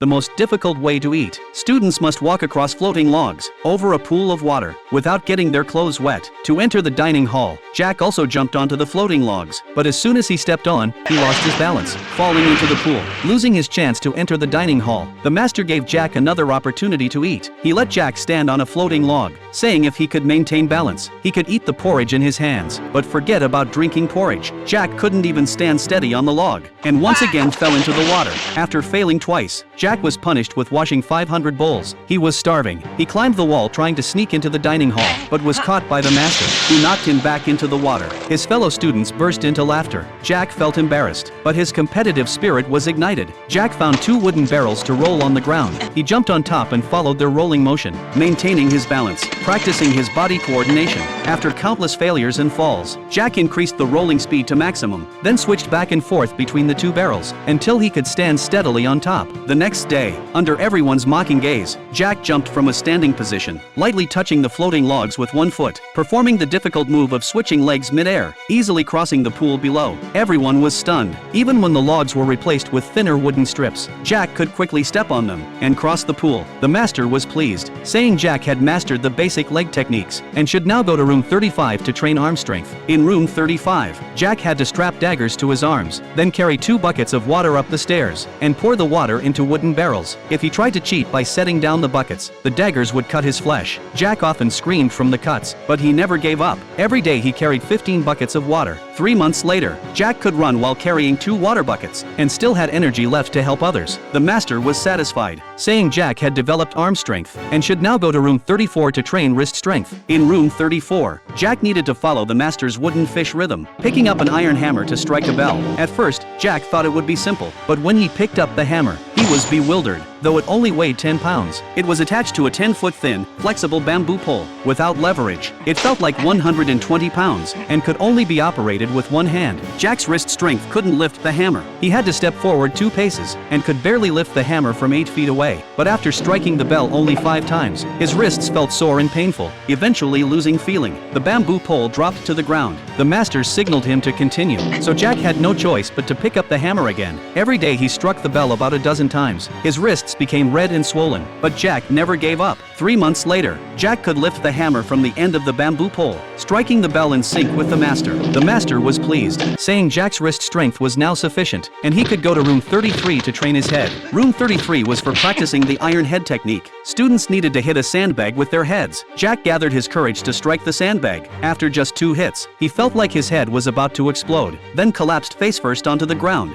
The most difficult way to eat. Students must walk across floating logs, over a pool of water, without getting their clothes wet. To enter the dining hall, Jack also jumped onto the floating logs, but as soon as he stepped on, he lost his balance, falling into the pool, losing his chance to enter the dining hall. The master gave Jack another opportunity to eat. He let Jack stand on a floating log, saying if he could maintain balance, he could eat the porridge in his hands, but forget about drinking porridge. Jack couldn't even stand steady on the log, and once again fell into the water. After failing twice, Jack was punished with washing 500 bowls. He was starving. He climbed the wall trying to sneak into the dining hall, but was caught by the master, who knocked him back into the water. His fellow students burst into laughter. Jack felt embarrassed, but his competitive spirit was ignited. Jack found 2 wooden barrels to roll on the ground. He jumped on top and followed their rolling motion, maintaining his balance, practicing his body coordination. After countless failures and falls, Jack increased the rolling speed to maximum, then switched back and forth between the 2 barrels, until he could stand steadily on top. The next day, under everyone's mocking gaze, Jack jumped from a standing position, lightly touching the floating logs with 1 foot, performing the difficult move of switching legs mid-air, easily crossing the pool below. Everyone was stunned. Even when the logs were replaced with thinner wooden strips, Jack could quickly step on them and cross the pool. The master was pleased, saying Jack had mastered the basic leg techniques and should now go to room 35 to train arm strength. In room 35, Jack had to strap daggers to his arms, then carry 2 buckets of water up the stairs, and pour the water into wooden barrels. If he tried to cheat by setting down the buckets, the daggers would cut his flesh. Jack often screamed from the cuts, but he never gave up. Every day he carried 15 buckets of water. 3 months later, Jack could run while carrying 2 water buckets, and still had energy left to help others. The master was satisfied, saying Jack had developed arm strength, and should now go to room 34 to train wrist strength. In room 34, Jack needed to follow the master's wooden fish rhythm, picking up an iron hammer to strike a bell. At first, Jack thought it would be simple, but when he picked up the hammer, he was bewildered. Though it only weighed 10 pounds, it was attached to a 10-foot thin, flexible bamboo pole, without leverage. It felt like 120 pounds, and could only be operated with 1 hand. Jack's wrist strength couldn't lift the hammer. He had to step forward 2 paces, and could barely lift the hammer from 8 feet away. But after striking the bell only 5 times, his wrists felt sore and painful, eventually losing feeling. The bamboo pole dropped to the ground. The master signaled him to continue, so Jack had no choice but to pick up the hammer again. Every day he struck the bell about a dozen times. His wrists became red and swollen, but Jack never gave up. 3 months later, Jack could lift the hammer from the end of the bamboo pole, striking the bell in sync with the master. The master was pleased, saying Jack's wrist strength was now sufficient, and he could go to room 33 to train his head. Room 33 was for practicing the iron head technique. Students needed to hit a sandbag with their heads. Jack gathered his courage to strike the sandbag. After just 2 hits, he felt like his head was about to explode, then collapsed face first onto the ground.